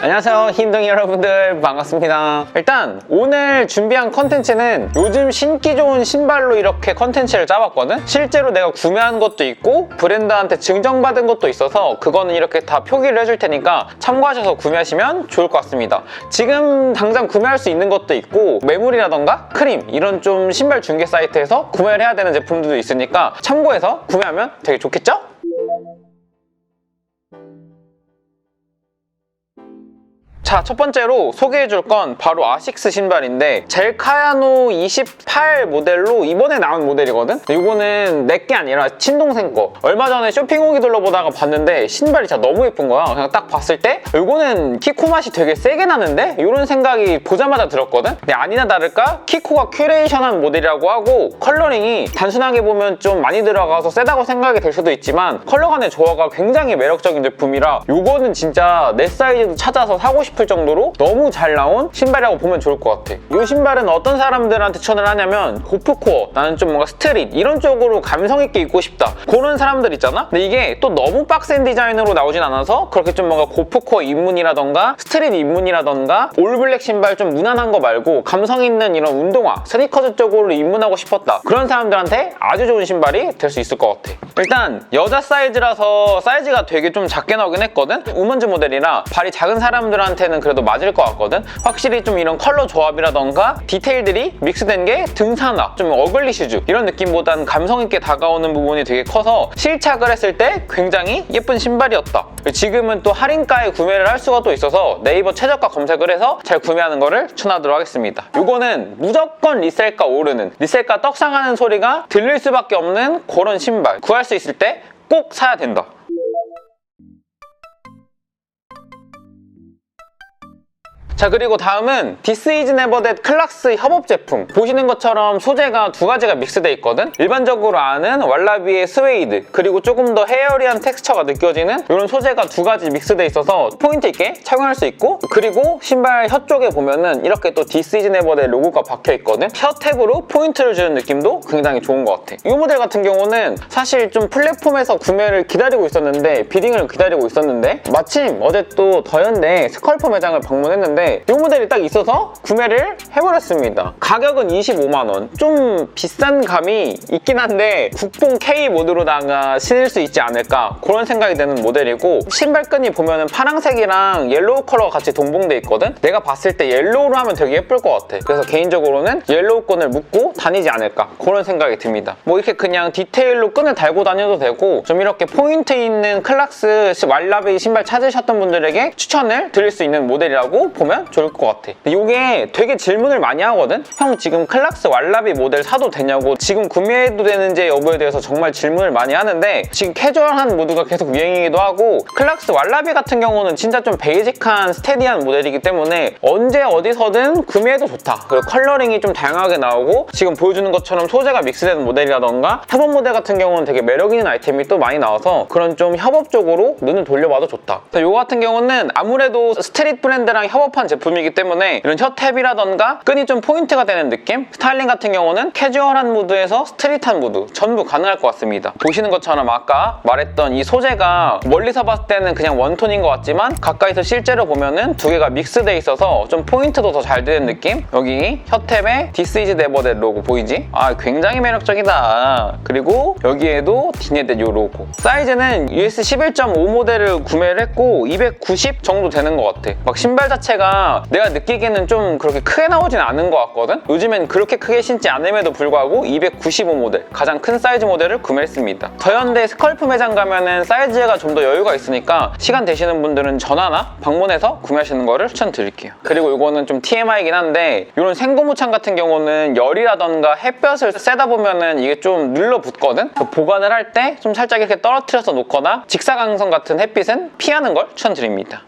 안녕하세요 흰둥이 여러분들, 반갑습니다. 일단 오늘 준비한 컨텐츠는 요즘 신기 좋은 신발로 이렇게 컨텐츠를 짜봤거든. 실제로 내가 구매한 것도 있고 브랜드한테 증정받은 것도 있어서 그거는 이렇게 다 표기를 해줄 테니까 참고하셔서 구매하시면 좋을 것 같습니다. 지금 당장 구매할 수 있는 것도 있고 매물이라던가 크림 이런 좀 신발 중개 사이트에서 구매를 해야 되는 제품들도 있으니까 참고해서 구매하면 되게 좋겠죠? 자, 첫 번째로 소개해줄 건 바로 아식스 신발인데 젤카야노 28 모델로 이번에 나온 모델이거든? 이거는 내 게 아니라 친동생 거. 얼마 전에 쇼핑 후기 둘러보다가 봤는데 신발이 진짜 너무 예쁜 거야. 그냥 딱 봤을 때 이거는 키코 맛이 되게 세게 나는데? 이런 생각이 보자마자 들었거든? 근데 아니나 다를까 키코가 큐레이션한 모델이라고 하고 컬러링이 단순하게 보면 좀 많이 들어가서 세다고 생각이 될 수도 있지만 컬러 간의 조화가 굉장히 매력적인 제품이라 이거는 진짜 내 사이즈도 찾아서 사고 싶을 정도로 너무 잘 나온 신발이라고 보면 좋을 것 같아. 이 신발은 어떤 사람들한테 추천을 하냐면 고프코어, 나는 좀 뭔가 스트릿 이런 쪽으로 감성 있게 입고 싶다 그런 사람들 있잖아? 근데 이게 또 너무 빡센 디자인으로 나오진 않아서 그렇게 좀 뭔가 고프코어 입문이라던가 스트릿 입문이라던가 올블랙 신발 좀 무난한 거 말고 감성 있는 이런 운동화, 스니커즈 쪽으로 입문하고 싶었다 그런 사람들한테 아주 좋은 신발이 될 수 있을 것 같아. 일단 여자 사이즈라서 사이즈가 되게 좀 작게 나오긴 했거든? 우먼즈 모델이라 발이 작은 사람들한테는 그래도 맞을 것 같거든? 확실히 좀 이런 컬러 조합이라던가 디테일들이 믹스된 게 등산화, 좀 어글리 슈즈 이런 느낌보다는 감성 있게 다가오는 부분이 되게 커서 실착을 했을 때 굉장히 예쁜 신발이었다. 지금은 또 할인가에 구매를 할 수가 또 있어서 네이버 최저가 검색을 해서 잘 구매하는 거를 추천하도록 하겠습니다. 이거는 무조건 리셀가 오르는, 리셀가 떡상하는 소리가 들릴 수밖에 없는 그런 신발, 구할 수 있을 때 꼭 사야 된다. 자, 그리고 다음은 This is never that 클락스 협업 제품. 보시는 것처럼 소재가 두 가지가 믹스되어 있거든? 일반적으로 아는 왈라비의 스웨이드 그리고 조금 더 헤어리한 텍스처가 느껴지는 이런 소재가 두 가지 믹스되어 있어서 포인트 있게 착용할 수 있고, 그리고 신발 혀 쪽에 보면은 이렇게 또 This is never that 로고가 박혀 있거든? 혀 탭으로 포인트를 주는 느낌도 굉장히 좋은 것 같아. 이 모델 같은 경우는 사실 좀 플랫폼에서 구매를 기다리고 있었는데, 비딩을 기다리고 있었는데 마침 어제 또 더현대 스컬퍼 매장을 방문했는데 이 모델이 딱 있어서 구매를 해버렸습니다. 가격은 25만원. 좀 비싼 감이 있긴 한데 국뽕 K 모드로다가 신을 수 있지 않을까 그런 생각이 드는 모델이고, 신발끈이 보면은 파란색이랑 옐로우 컬러가 같이 동봉돼 있거든? 내가 봤을 때 옐로우로 하면 되게 예쁠 것 같아. 그래서 개인적으로는 옐로우 끈을 묶고 다니지 않을까 그런 생각이 듭니다. 뭐 이렇게 그냥 디테일로 끈을 달고 다녀도 되고, 좀 이렇게 포인트 있는 클락스 왈라비 신발 찾으셨던 분들에게 추천을 드릴 수 있는 모델이라고 보면 좋을 것 같아. 이게 되게 질문을 많이 하거든? 형 지금 클락스 왈라비 모델 사도 되냐고, 지금 구매해도 되는지 여부에 대해서 정말 질문을 많이 하는데, 지금 캐주얼한 모드가 계속 유행이기도 하고 클락스 왈라비 같은 경우는 진짜 좀 베이직한 스테디한 모델이기 때문에 언제 어디서든 구매해도 좋다. 그리고 컬러링이 좀 다양하게 나오고 지금 보여주는 것처럼 소재가 믹스되는 모델이라던가 협업 모델 같은 경우는 되게 매력 있는 아이템이 또 많이 나와서 그런 좀 협업 쪽으로 눈을 돌려봐도 좋다. 이거 같은 경우는 아무래도 스트릿 브랜드랑 협업한 제품이기 때문에 이런 혀 탭이라던가 끈이 좀 포인트가 되는 느낌? 스타일링 같은 경우는 캐주얼한 무드에서 스트릿한 무드 전부 가능할 것 같습니다. 보시는 것처럼 아까 말했던 이 소재가 멀리서 봤을 때는 그냥 원톤인 것 같지만 가까이서 실제로 보면은 두 개가 믹스돼 있어서 좀 포인트도 더 잘 되는 느낌? 여기 혀 탭에 This is never that 로고 보이지? 아, 굉장히 매력적이다. 그리고 여기에도 디네댓 요 로고. 사이즈는 US 11.5 모델을 구매를 했고 290 정도 되는 것 같아. 막 신발 자체가 내가 느끼기에는 좀 그렇게 크게 나오진 않은 것 같거든? 요즘엔 그렇게 크게 신지 않음에도 불구하고 295 모델, 가장 큰 사이즈 모델을 구매했습니다. 더현대 스컬프 매장 가면은 사이즈가 좀 더 여유가 있으니까 시간 되시는 분들은 전화나 방문해서 구매하시는 거를 추천드릴게요. 그리고 이거는 좀 TMI이긴 한데 이런 생고무창 같은 경우는 열이라던가 햇볕을 쐬다 보면은 이게 좀 눌러붙거든? 보관을 할 때 좀 살짝 이렇게 떨어뜨려서 놓거나 직사광선 같은 햇빛은 피하는 걸 추천드립니다.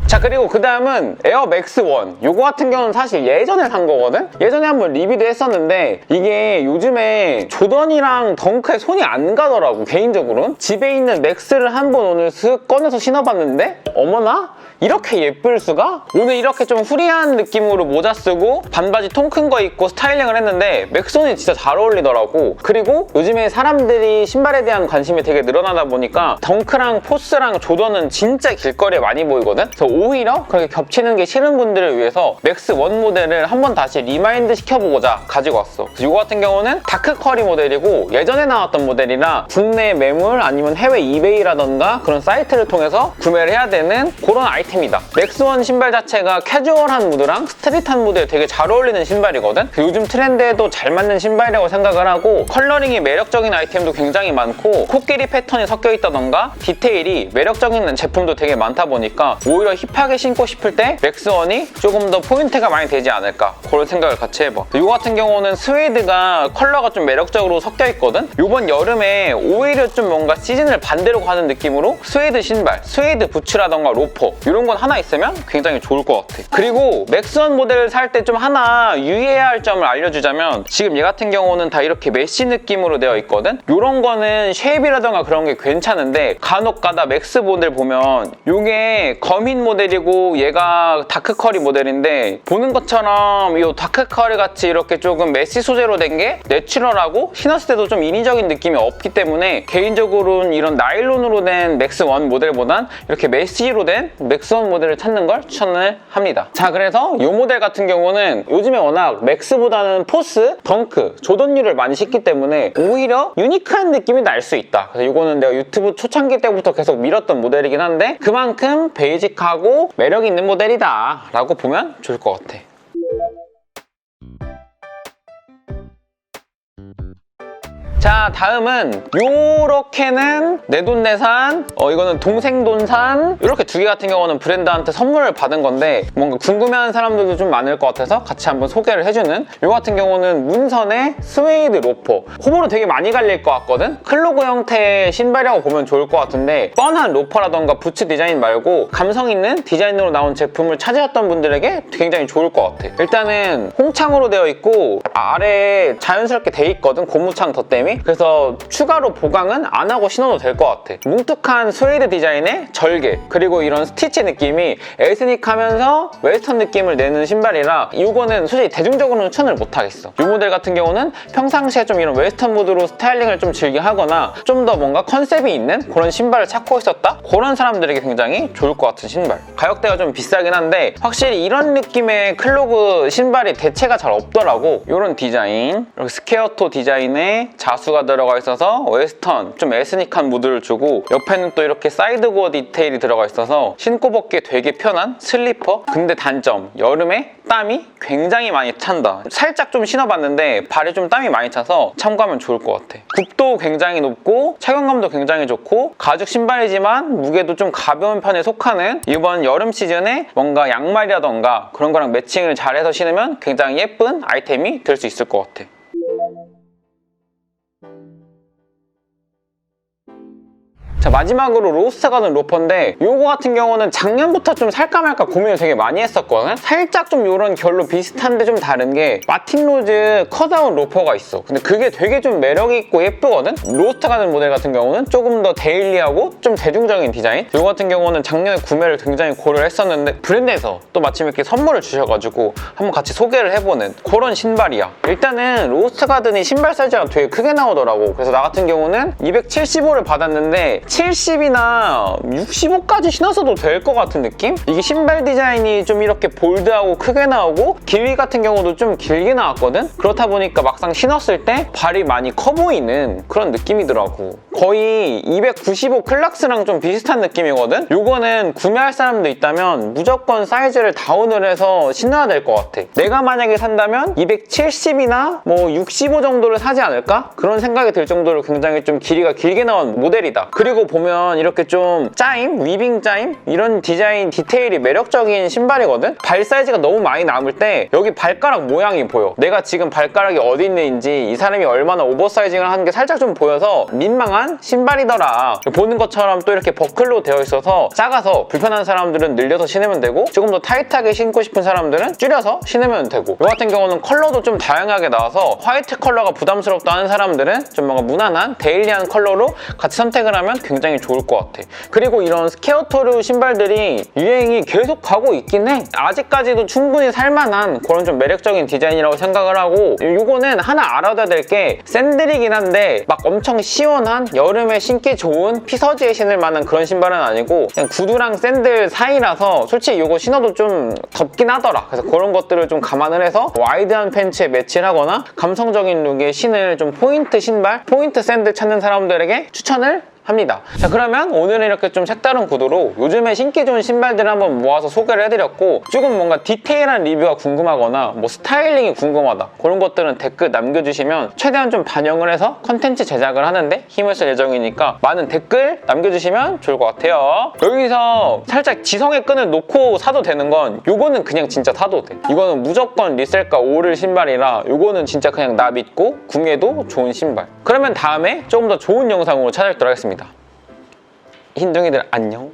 자, 자, 그리고 그 다음은 에어 맥스 1. 요거 같은 경우는 사실 예전에 산 거거든? 예전에 한번 리뷰도 했었는데 이게 요즘에 조던이랑 덩크에 손이 안 가더라고, 개인적으로는. 집에 있는 맥스를 한번 오늘 슥 꺼내서 신어봤는데 어머나? 이렇게 예쁠 수가? 오늘 이렇게 좀 후리한 느낌으로 모자 쓰고 반바지 통 큰 거 입고 스타일링을 했는데 맥스원이 진짜 잘 어울리더라고. 그리고 요즘에 사람들이 신발에 대한 관심이 되게 늘어나다 보니까 덩크랑 포스랑 조던은 진짜 길거리에 많이 보이거든? 그래서 오히려 그렇게 겹치는 게 싫은 분들을 위해서 맥스 1 모델을 한번 다시 리마인드 시켜보고자 가지고 왔어. 그래서 이거 같은 경우는 다크 커리 모델이고 예전에 나왔던 모델이라 국내 매물 아니면 해외 이베이라던가 그런 사이트를 통해서 구매를 해야 되는 그런 아이템이다. 맥스 1 신발 자체가 캐주얼한 무드랑 스트릿한 무드에 되게 잘 어울리는 신발이거든? 요즘 트렌드에도 잘 맞는 신발이라고 생각을 하고 컬러링이 매력적인 아이템도 굉장히 많고 코끼리 패턴이 섞여 있다던가 디테일이 매력적인 제품도 되게 많다 보니까 오히려 힙하게 신고 싶을 때 맥스 1이 조금 더 포인트가 많이 되지 않을까 그런 생각을 같이 해봐. 이거 같은 경우는 스웨이드가 컬러가 좀 매력적으로 섞여 있거든? 이번 여름에 오히려 좀 뭔가 시즌을 반대로 가는 느낌으로 스웨이드 신발, 스웨이드 부츠라던가 로퍼 이런 건 하나 있으면 굉장히 좋을 것 같아. 그리고 맥스 1 모델을 살 때 좀 하나 유의해야 할 점을 알려주자면 지금 얘 같은 경우는 다 이렇게 메쉬 느낌으로 되어 있거든? 이런 거는 쉐입이라던가 그런 게 괜찮은데 간혹 가다 맥스 모델 보면 이게 검인 모델이고 얘가 다크 커리 모델인데 보는 것처럼 이 다크 커리 같이 이렇게 조금 메쉬 소재로 된 게 내추럴하고 신었을 때도 좀 인위적인 느낌이 없기 때문에 개인적으로는 이런 나일론으로 된 맥스 1 모델보단 이렇게 메쉬로 된 맥스 1 모델을 찾는 걸 추천을 합니다. 자, 그래서 이 모델 같은 경우는 요즘에 워낙 맥스보다는 포스, 덩크, 조던류를 많이 신기 때문에 오히려 유니크한 느낌이 날 수 있다. 그래서 이거는 내가 유튜브 초창기 때부터 계속 밀었던 모델이긴 한데 그만큼 베이직하고 매력 있는 모델이다 라고 보면 좋을 것 같아. 자, 다음은 요렇게는 내돈내산, 이거는 동생 돈산, 이렇게 두 개 같은 경우는 브랜드한테 선물을 받은 건데 뭔가 궁금해하는 사람들도 좀 많을 것 같아서 같이 한번 소개를 해주는 요 같은 경우는 문선의 스웨이드 로퍼. 호불호 되게 많이 갈릴 것 같거든? 클로그 형태의 신발이라고 보면 좋을 것 같은데 뻔한 로퍼라던가 부츠 디자인 말고 감성 있는 디자인으로 나온 제품을 찾으셨던 분들에게 굉장히 좋을 것 같아. 일단은 홍창으로 되어 있고 아래에 자연스럽게 돼 있거든, 고무창 덧댐이. 그래서 추가로 보강은 안 하고 신어도 될 것 같아. 뭉툭한 스웨이드 디자인의 절개 그리고 이런 스티치 느낌이 에스닉하면서 웨스턴 느낌을 내는 신발이라 이거는 솔직히 대중적으로는 추천을 못하겠어. 이 모델 같은 경우는 평상시에 좀 이런 웨스턴 무드로 스타일링을 좀 즐겨 하거나 좀 더 뭔가 컨셉이 있는 그런 신발을 찾고 있었다? 그런 사람들에게 굉장히 좋을 것 같은 신발. 가격대가 좀 비싸긴 한데 확실히 이런 느낌의 클로그 신발이 대체가 잘 없더라고. 이런 디자인, 이렇게 스퀘어토 디자인의 자수가 들어가 있어서 웨스턴, 좀 에스닉한 무드를 주고 옆에는 또 이렇게 사이드고어 디테일이 들어가 있어서 신고 벗기에 되게 편한 슬리퍼. 근데 단점, 여름에 땀이 굉장히 많이 찬다. 살짝 좀 신어봤는데 발에 좀 땀이 많이 차서 참고하면 좋을 것 같아. 굽도 굉장히 높고 착용감도 굉장히 좋고 가죽 신발이지만 무게도 좀 가벼운 편에 속하는 이번 여름 시즌에 뭔가 양말이라던가 그런 거랑 매칭을 잘해서 신으면 굉장히 예쁜 아이템이 될 수 있을 것 같아. 자, 마지막으로 로스트 가든 로퍼인데 이거 같은 경우는 작년부터 좀 살까 말까 고민을 되게 많이 했었거든? 살짝 좀 이런 결로 비슷한데 좀 다른 게 마틴 로즈 컷아웃 로퍼가 있어. 근데 그게 되게 좀 매력이 있고 예쁘거든? 로스트 가든 모델 같은 경우는 조금 더 데일리하고 좀 대중적인 디자인. 이거 같은 경우는 작년에 구매를 굉장히 고려를 했었는데 브랜드에서 또 마침 이렇게 선물을 주셔가지고 한번 같이 소개를 해보는 그런 신발이야. 일단은 로스트 가든이 신발 사이즈가 되게 크게 나오더라고. 그래서 나 같은 경우는 275를 받았는데 70이나 65까지 신었어도 될 것 같은 느낌? 이게 신발 디자인이 좀 이렇게 볼드하고 크게 나오고 길이 같은 경우도 좀 길게 나왔거든? 그렇다 보니까 막상 신었을 때 발이 많이 커 보이는 그런 느낌이더라고. 거의 295 클락스랑 좀 비슷한 느낌이거든? 요거는 구매할 사람도 있다면 무조건 사이즈를 다운을 해서 신어야 될 것 같아. 내가 만약에 산다면 270이나 뭐 65 정도를 사지 않을까? 그런 생각이 들 정도로 굉장히 좀 길이가 길게 나온 모델이다. 그리고 보면 이렇게 좀 짜임? 위빙 짜임? 이런 디자인 디테일이 매력적인 신발이거든? 발 사이즈가 너무 많이 남을 때 여기 발가락 모양이 보여. 내가 지금 발가락이 어디 있는지 이 사람이 얼마나 오버사이징을 하는 게 살짝 좀 보여서 민망한 신발이더라. 보는 것처럼 또 이렇게 버클로 되어 있어서 작아서 불편한 사람들은 늘려서 신으면 되고 조금 더 타이트하게 신고 싶은 사람들은 줄여서 신으면 되고, 이 같은 경우는 컬러도 좀 다양하게 나와서 화이트 컬러가 부담스럽다 하는 사람들은 좀 뭔가 무난한 데일리한 컬러로 같이 선택을 하면 굉장히 좋을 것 같아. 그리고 이런 스퀘어토르 신발들이 유행이 계속 가고 있긴 해. 아직까지도 충분히 살만한 그런 좀 매력적인 디자인이라고 생각을 하고, 이거는 하나 알아둬야 될 게 샌들이긴 한데 막 엄청 시원한 여름에 신기 좋은 피서지에 신을 만한 그런 신발은 아니고 그냥 구두랑 샌들 사이라서 솔직히 이거 신어도 좀 덥긴 하더라. 그래서 그런 것들을 좀 감안을 해서 와이드한 팬츠에 매치를 하거나 감성적인 룩에 신을 좀 포인트 신발, 포인트 샌들 찾는 사람들에게 추천을 합니다. 자, 그러면 오늘은 이렇게 좀 색다른 구도로 요즘에 신기 좋은 신발들을 한번 모아서 소개를 해드렸고, 조금 뭔가 디테일한 리뷰가 궁금하거나 뭐 스타일링이 궁금하다 그런 것들은 댓글 남겨주시면 최대한 좀 반영을 해서 컨텐츠 제작을 하는데 힘을 쓸 예정이니까 많은 댓글 남겨주시면 좋을 것 같아요. 여기서 살짝 지성의 끈을 놓고 사도 되는 건 요거는 그냥 진짜 사도 돼. 이거는 무조건 리셀가 오를 신발이라 요거는 진짜 그냥 나 믿고 구매도 좋은 신발. 그러면 다음에 조금 더 좋은 영상으로 찾아뵙도록 하겠습니다. 흰둥이들 안녕.